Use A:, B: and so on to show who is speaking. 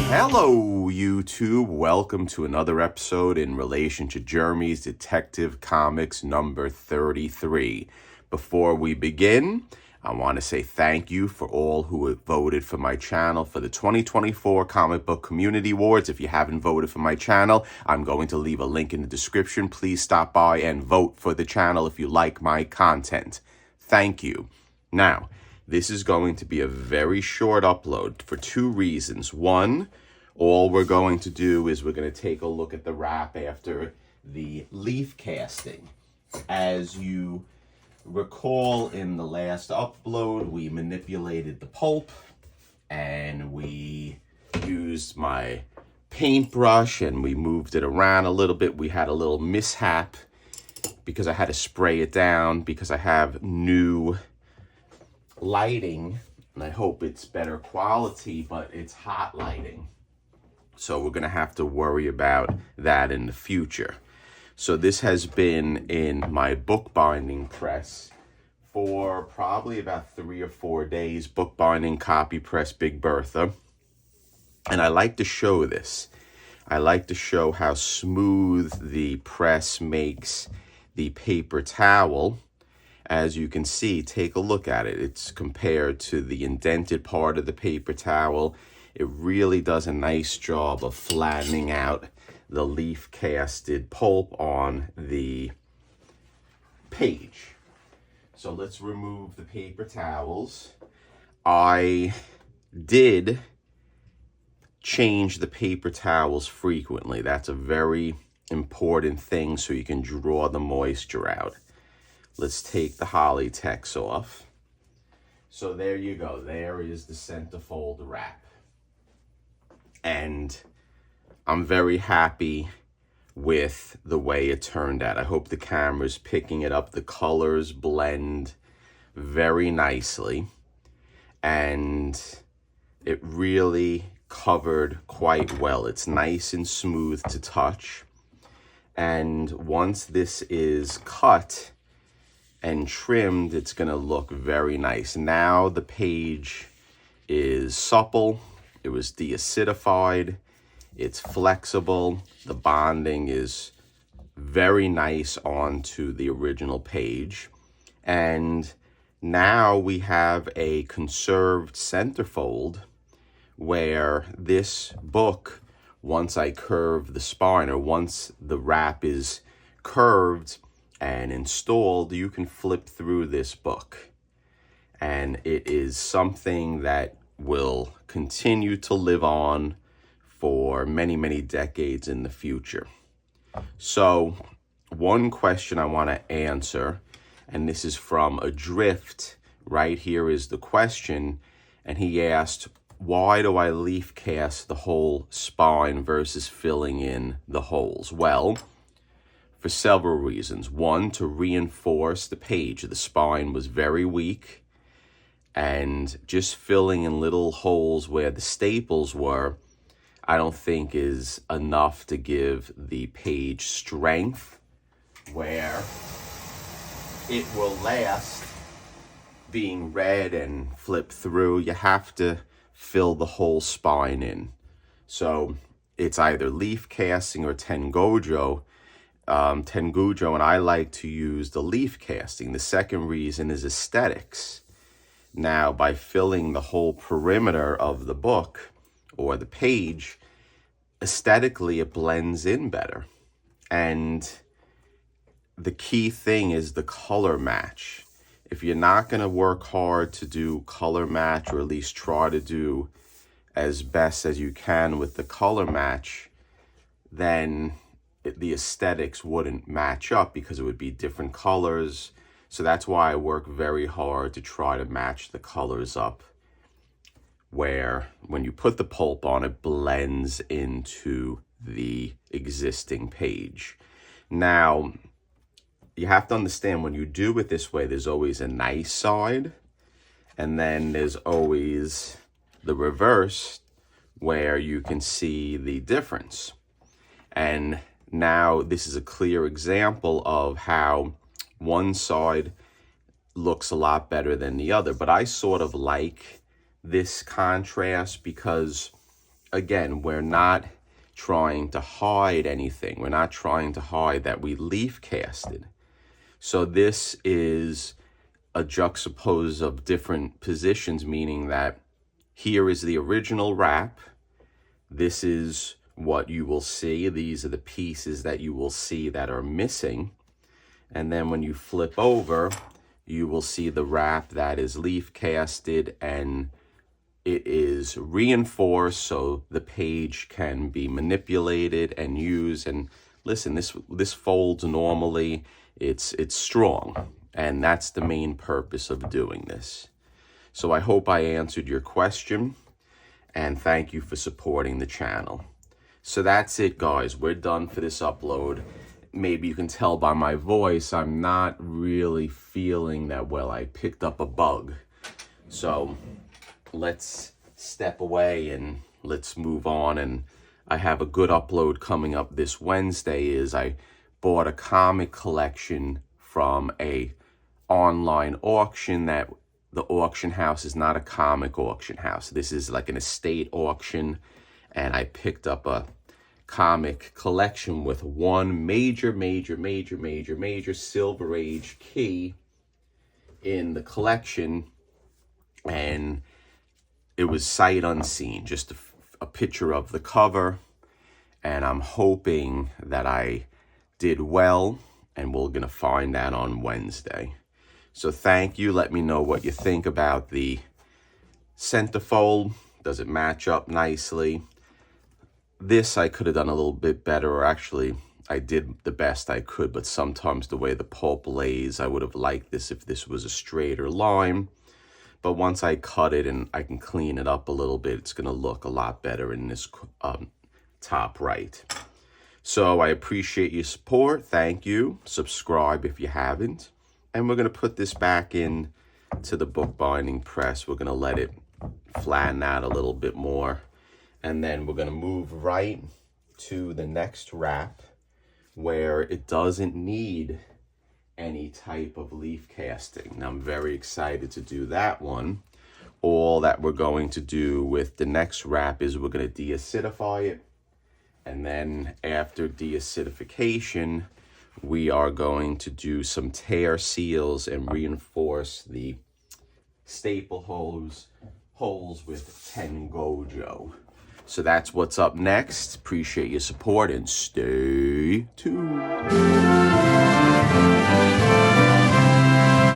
A: Hello, YouTube. Welcome to another episode in relation to Jeremy's Detective Comics number 33. Before we begin, I want to say thank you for all who have voted for my channel for the 2024 Comic Book Community Awards. If you haven't voted for my channel, I'm going to leave a link in the description. Please stop by and vote for the channel if you like my content. Thank you. Now, this is going to be a very short upload for two reasons. One, all we're going to do is we're going to take a look at the wrap after the leaf casting. As you recall, in the last upload, we manipulated the pulp and we used my paintbrush and we moved it around a little bit. We had a little mishap because I had to spray it down because I have new lighting and I hope it's better quality, but it's hot lighting. So we're going to have to worry about that in the future. So this has been in my bookbinding press for probably about 3 or 4 days. Bookbinding copy press Big Bertha. And I like to show this. I like to show how smooth the press makes the paper towel. As you can see, take a look at it. It's compared to the indented part of the paper towel. It really does a nice job of flattening out the leaf casted pulp on the page. So let's remove the paper towels. I did change the paper towels frequently. That's a very important thing so you can draw the moisture out. Let's take the holly text off. So there you go. There is the Centerfold wrap. And I'm very happy with the way it turned out. I hope the camera's picking it up. The colors blend very nicely. And it really covered quite well. It's nice and smooth to touch. And once this is cut and trimmed, it's going to look very nice. Now the page is supple. It was deacidified. It's flexible. The bonding is very nice onto the original page. And now we have a conserved centerfold where this book, once I curve the spine or once the wrap is curved and installed, you can flip through this book. And it is something that will continue to live on for many, many decades in the future. So one question I want to answer, and this is from Adrift. Right here is the question. And he asked, why do I leaf cast the whole spine versus filling in the holes? Well, for several reasons. One, to reinforce the page. The spine was very weak, and just filling in little holes where the staples were, I don't think is enough to give the page strength where it will last being read and flipped through. You have to fill the whole spine in. So it's either leaf casting or tengojo. Tengujo, and I like to use the leaf casting. The second reason is aesthetics. Now, by filling the whole perimeter of the book or the page, aesthetically it blends in better. And the key thing is the color match. If you're not going to work hard to do color match, or at least try to do as best as you can with the color match, then the aesthetics wouldn't match up because it would be different colors. So that's why I work very hard to try to match the colors up, where when you put the pulp on, it blends into the existing page. Now, you have to understand, when you do it this way, there's always a nice side, and then there's always the reverse where you can see the difference. And now this is a clear example of how one side looks a lot better than the other. But I sort of like this contrast because again, we're not trying to hide anything. We're not trying to hide that we leaf casted. So this is a juxtapose of different positions, meaning that here is the original wrap. This is what you will see. These are the pieces that you will see that are missing. And then when you flip over, you will see the wrap that is leaf casted, and it is reinforced so the page can be manipulated and used. And listen, this folds normally. It's strong, and that's the main purpose of doing this. So I hope I answered your question, and thank you for supporting the channel. So that's it, guys. We're done for this upload. Maybe you can tell by my voice, I'm not really feeling that well. I picked up a bug. So let's step away and let's move on. And I have a good upload coming up this Wednesday. I bought a comic collection from a online auction. That the auction house is not a comic auction house. This is like an estate auction, and I picked up a comic collection with one major Silver Age key in the collection, and it was sight unseen, just a picture of the cover. And I'm hoping that I did well, and we're gonna find out on Wednesday. So thank you. Let me know what you think about the Centerfold. Does it match up nicely? This I could have done a little bit better, or actually I did the best I could, but sometimes the way the pulp lays, I would have liked this if this was a straighter line. But once I cut it and I can clean it up a little bit, it's gonna look a lot better in this top right. So I appreciate your support. Thank you. Subscribe if you haven't. And we're going to put this back in to the bookbinding press. We're going to let it flatten out a little bit more. And then we're going to move right to the next wrap where it doesn't need any type of leaf casting. Now, I'm very excited to do that one. All that we're going to do with the next wrap is we're going to deacidify it. And then after deacidification, we are going to do some tear seals and reinforce the staple holes with 10 Gojo. So that's what's up next. Appreciate your support and stay tuned.